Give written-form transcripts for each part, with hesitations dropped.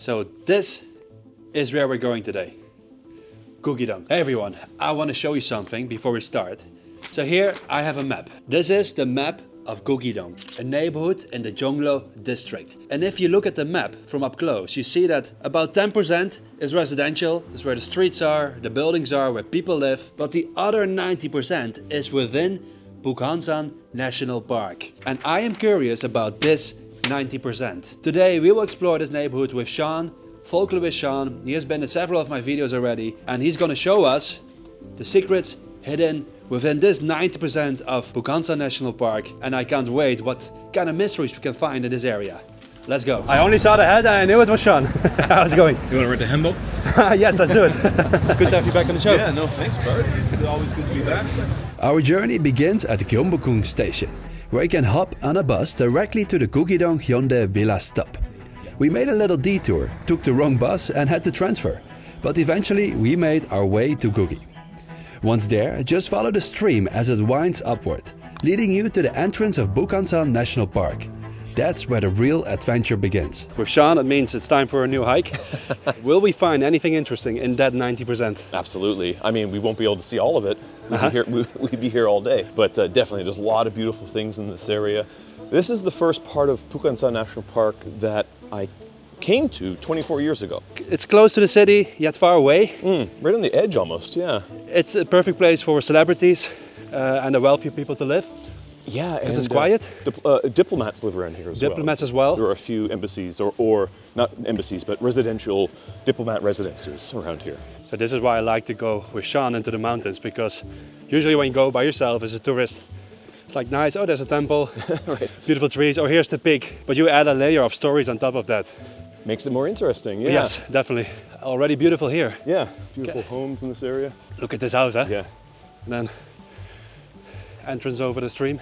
So this is where we're going today. Gugi-dong. Hey everyone, I want to show you something before we start. So here I have a map. This is the map of Gugi-dong, a neighborhood in the Jonglo district. And if you look at the map from up close, you see that about 10% is residential, is where the streets are, the buildings are, where people live. But the other 90% is within Bukhansan National Park. And I am curious about this 90%. Today we will explore this neighborhood with Shawn, folklorist Shawn. He has been in several of my videos already, and he's gonna show us the secrets hidden within this 90% of Bukhansan National Park. And I can't wait what kind of mysteries we can find in this area. Let's go. I only saw the head and I knew it was Shawn. How's it going? You want to rent the Hembo? Yes, let's do it. Good to have you back on the show. Yeah, no, thanks, Bart. It's always good to be back. Our journey begins at Gyeongbokgung Station, where you can hop on a bus directly to the Gugi-dong Hyundai Villa stop. We made a little detour, took the wrong bus and had to transfer, but eventually we made our way to Gugi. Once there, just follow the stream as it winds upward, leading you to the entrance of Bukhansan National Park. That's where the real adventure begins. With Shawn, it means it's time for a new hike. Will we find anything interesting in that 90%? Absolutely. I mean, we won't be able to see all of it. We'd be here all day. But definitely, there's a lot of beautiful things in this area. This is the first part of Bukhansan National Park that I came to 24 years ago. It's close to the city, yet far away. Right on the edge almost, yeah. It's a perfect place for celebrities and the wealthy people to live. Yeah, because it's quiet. Diplomats live around here as well. Diplomats as well. There are a few embassies, or not embassies, but residential diplomat residences around here. So this is why I like to go with Shawn into the mountains, because usually when you go by yourself as a tourist, it's like nice, oh there's a temple, Right. Beautiful trees, oh here's the peak. But you add a layer of stories on top of that. Makes it more interesting, yeah. Yes, definitely. Already beautiful here. Yeah, beautiful homes in this area. Look at this house, huh? Yeah. And then entrance over the stream.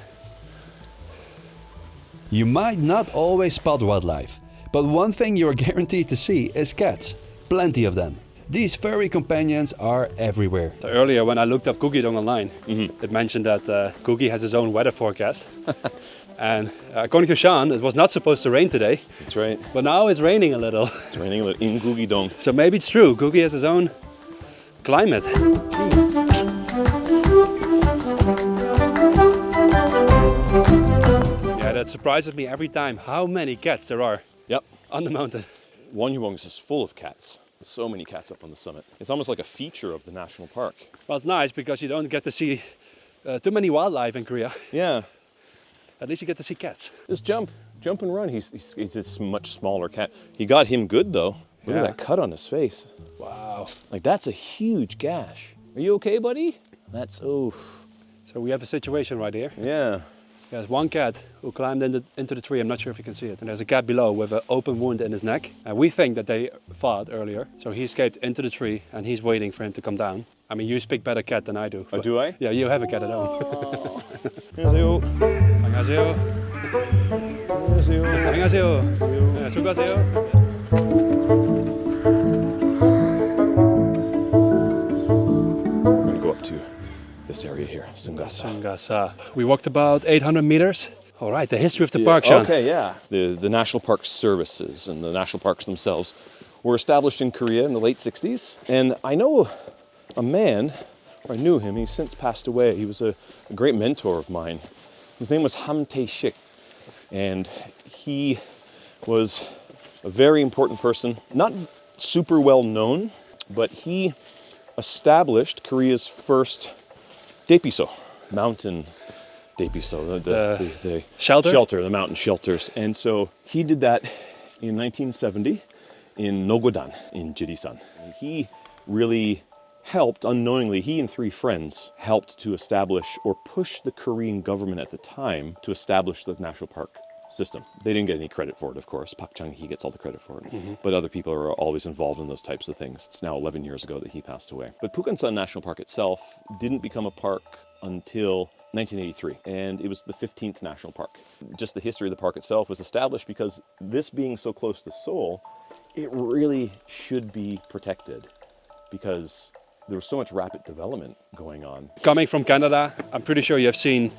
You might not always spot wildlife, but one thing you're guaranteed to see is cats. Plenty of them. These furry companions are everywhere. So earlier when I looked up Gugi-dong online, it mentioned that Gugi has his own weather forecast. And according to Shawn, it was not supposed to rain today. That's right. But now it's raining a little. It's raining a little in Gugi-dong. So maybe it's true. Gugi has his own climate. Yeah, that surprises me every time how many cats there are on the mountain. Wonhyubong is just full of cats. There's so many cats up on the summit. It's almost like a feature of the national park. Well, it's nice because you don't get to see too many wildlife in Korea. Yeah. At least you get to see cats. Just jump and run. He's a much smaller cat. He got him good though. Look at that cut on his face. Wow. Like that's a huge gash. Are you okay, buddy? That's, oof. So we have a situation right here. Yeah. There's one cat who climbed into the tree. I'm not sure if you can see it. And there's a cat below with an open wound in his neck. And we think that they fought earlier. So he escaped into the tree and he's waiting for him to come down. I mean, you speak better cat than I do. Oh, do I? Yeah, you have a cat at home. 안녕하세요. 안녕하세요. 안녕하세요. 안녕하세요. 네, 수고하세요. We're gonna go up to this area here, Seunggasa. Seunggasa. We walked about 800 meters. All right, the history of the park, Shawn. Okay, yeah. The National Park Services and the national parks themselves were established in Korea in the late 60s. And I know a man, or I knew him, he's since passed away. He was a great mentor of mine. His name was Ham Tae-shik. And he was a very important person, not super well known, but he established Korea's first daepiso, mountain daepiso, the shelter, the mountain shelters. And so he did that in 1970 in Nogodan in Jirisan. And he really helped, unknowingly, he and three friends helped to establish or push the Korean government at the time to establish the national park system. They didn't get any credit for it, of course. Park Chung-hee gets all the credit for it. But other people are always involved in those types of things. It's now 11 years ago that he passed away. But Bukhansan National Park itself didn't become a park until 1983, and it was the 15th national park. Just the history of the park itself was established because this being so close to Seoul, it really should be protected because there was so much rapid development going on. Coming from Canada, I'm pretty sure you have seen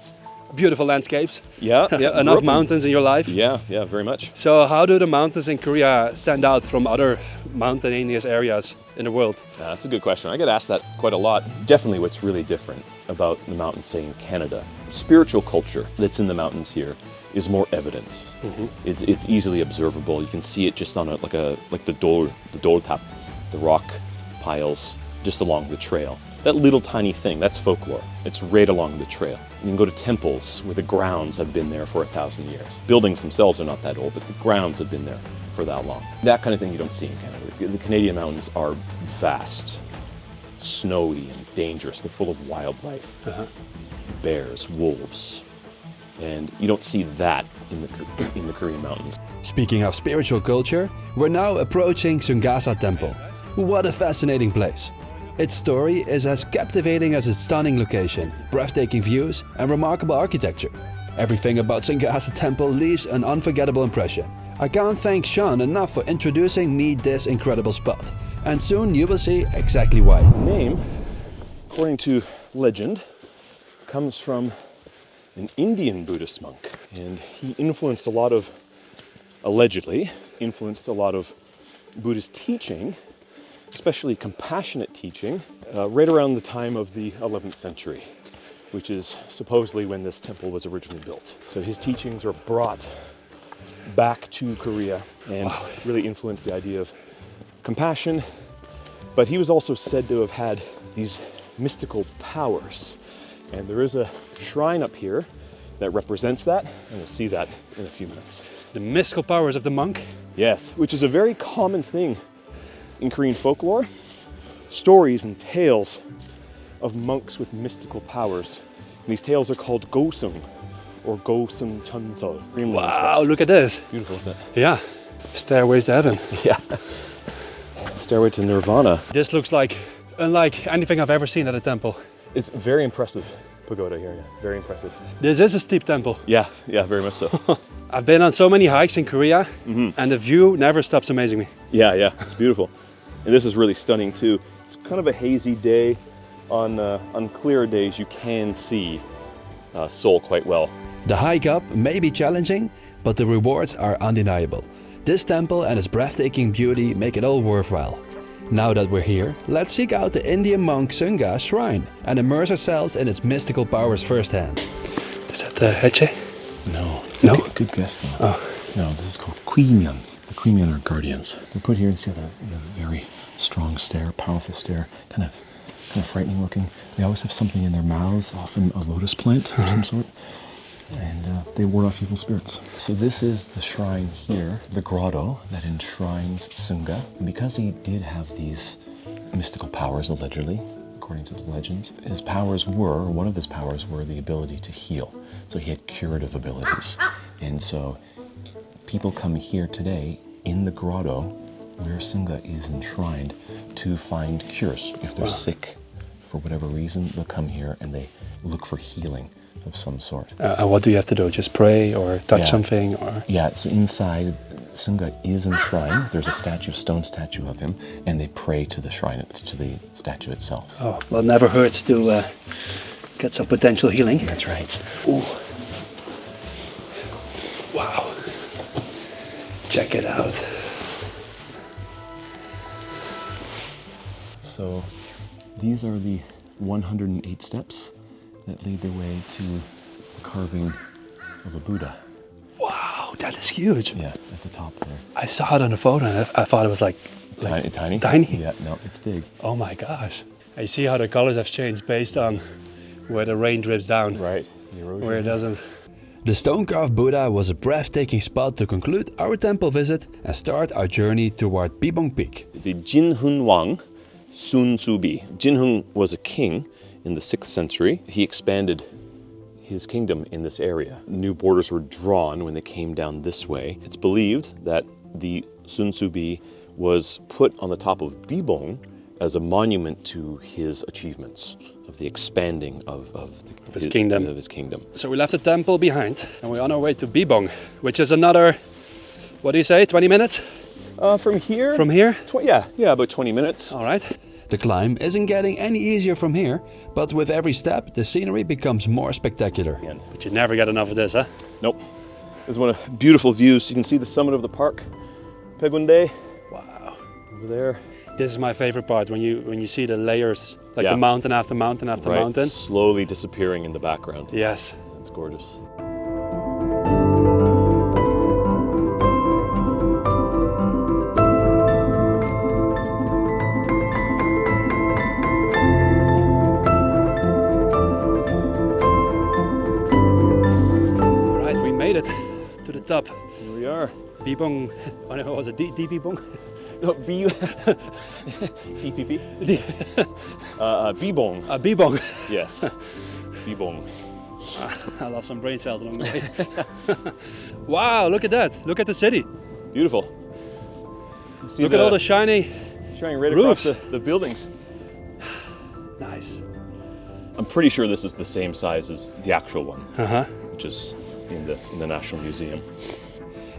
beautiful landscapes. Yeah, Enough mountains in your life. Yeah, very much. So how do the mountains in Korea stand out from other mountainous areas in the world? That's a good question. I get asked that quite a lot. Definitely what's really different about the mountains, say in Canada, spiritual culture that's in the mountains here is more evident. It's easily observable. You can see it just on like the doltap, the rock piles just along the trail. That little tiny thing, that's folklore. It's right along the trail. You can go to temples where the grounds have been there for 1,000 years. Buildings themselves are not that old, but the grounds have been there for that long. That kind of thing you don't see in Canada. The Canadian mountains are vast, snowy and dangerous. They're full of wildlife. Bears, wolves. And you don't see that in the Korean mountains. Speaking of spiritual culture, we're now approaching Seunggasa Temple. What a fascinating place. Its story is as captivating as its stunning location, breathtaking views and remarkable architecture. Everything about Seunggasa Temple leaves an unforgettable impression. I can't thank Shawn enough for introducing me this incredible spot. And soon you will see exactly why. The name, according to legend, comes from an Indian Buddhist monk. And he allegedly influenced a lot of Buddhist teaching, especially compassionate teaching, right around the time of the 11th century, which is supposedly when this temple was originally built. So his teachings are brought back to Korea and really influenced the idea of compassion. But he was also said to have had these mystical powers. And there is a shrine up here that represents that, and we'll see that in a few minutes. The mystical powers of the monk? Yes, which is a very common thing in Korean folklore. Stories and tales of monks with mystical powers. And these tales are called gosung, or gosung cheonseo. Wow, look at this. Beautiful, isn't it? Yeah, stairways to heaven. Yeah. Stairway to Nirvana. This looks like unlike anything I've ever seen at a temple. It's very impressive pagoda here, yeah. Very impressive. This is a steep temple. Yeah, very much so. I've been on so many hikes in Korea, and the view never stops amazing me. Yeah, it's beautiful. And this is really stunning too. It's kind of a hazy day. On clearer days, you can see Seoul quite well. The hike up may be challenging, but the rewards are undeniable. This temple and its breathtaking beauty make it all worthwhile. Now that we're here, let's seek out the Indian monk Seunggasa shrine and immerse ourselves in its mystical powers firsthand. Is that the Heche? No. No? Good guess though. No, this is called Kwimyeon. The Kwimyeon are guardians. They're put here and see the very strong stare, powerful stare, kind of frightening looking. They always have something in their mouths, often a lotus plant of some sort. And they ward off evil spirits. So this is the shrine here, the grotto that enshrines Seunggasa. And because he did have these mystical powers, allegedly, according to the legends, one of his powers were the ability to heal. So he had curative abilities. And so people come here today in the grotto where Seunggasa is enshrined to find cures. If they're sick for whatever reason, they'll come here and they look for healing of some sort. What do you have to do? Just pray or touch something? Or Yeah, so inside Seunggasa is enshrined. There's a stone statue of him, and they pray to the shrine, to the statue itself. Oh, well, it never hurts to get some potential healing. That's right. Ooh. Wow. Check it out. So these are the 108 steps that lead their way to the carving of a Buddha. Wow, that is huge. Yeah, at the top there. I saw it on the photo and I thought it was like Tiny? Tiny? Yeah, no, it's big. Oh my gosh. I see how the colors have changed based on where the rain drips down. Right, the erosion. Where it doesn't. The stone-carved Buddha was a breathtaking spot to conclude our temple visit and start our journey toward Bibong Peak. The Jinhun Wang Sun Subi. Jinhun was a king in the 6th century. He expanded his kingdom in this area. New borders were drawn when they came down this way. It's believed that the Sun Subi was put on the top of Bibong as a monument to his achievements, of the expanding of his kingdom. Of his kingdom. So we left the temple behind and we're on our way to Bibong, which is another, what do you say, 20 minutes? From here? From here? Yeah, about 20 minutes. All right. The climb isn't getting any easier from here, but with every step, the scenery becomes more spectacular. But you never get enough of this, huh? Nope. There's one of beautiful views. You can see the summit of the park. Pegundae. Wow. Over there. This is my favorite part, when you see the layers, like Yeah. the mountain after mountain after Right, mountain. slowly disappearing in the background. Yes. It's gorgeous. All right, we made it to the top. Here we are. Bibong, what was it? Bibong? No, DPP? Bibong. Bibong. Yes. Bibong. I lost some brain cells along the way. Wow, look at that. Look at the city. Beautiful. See Look at all the shiny. shining right roofs. across the buildings. Nice. I'm pretty sure this is the same size as the actual one, Uh-huh. which is in the National Museum.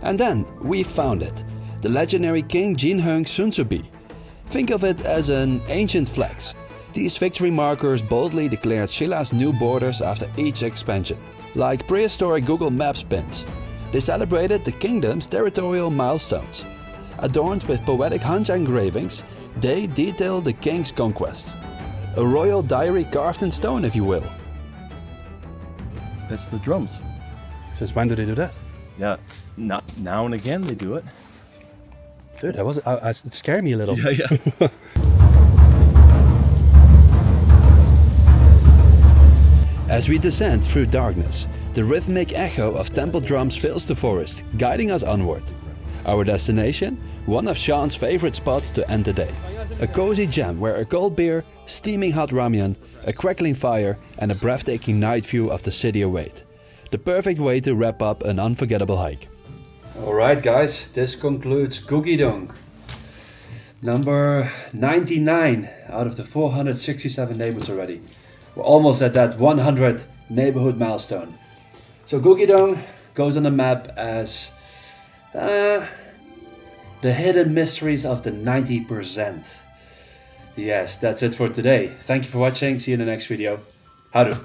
And then we found it, the legendary King Jinheung Sunsubi. Think of it as an ancient flags. These victory markers boldly declared Shila's new borders after each expansion, like prehistoric Google Maps pins. They celebrated the kingdom's territorial milestones. Adorned with poetic Hanja engravings, they detail the king's conquests. A royal diary carved in stone, if you will. That's the drums. Since when do they do that? Yeah, not now and again they do it. Dude, it scared me a little. Yeah. As we descend through darkness, the rhythmic echo of temple drums fills the forest, guiding us onward. Our destination? One of Shawn's favorite spots to end the day. A cozy gem where a cold beer, steaming hot ramen, a crackling fire and a breathtaking night view of the city await. The perfect way to wrap up an unforgettable hike. Alright guys, this concludes Gugi-dong. Number 99 out of the 467 neighborhoods already. We're almost at that 100 neighborhood milestone. So Gugi-dong goes on the map as the hidden mysteries of the 90%. Yes, that's it for today. Thank you for watching. See you in the next video. Haru.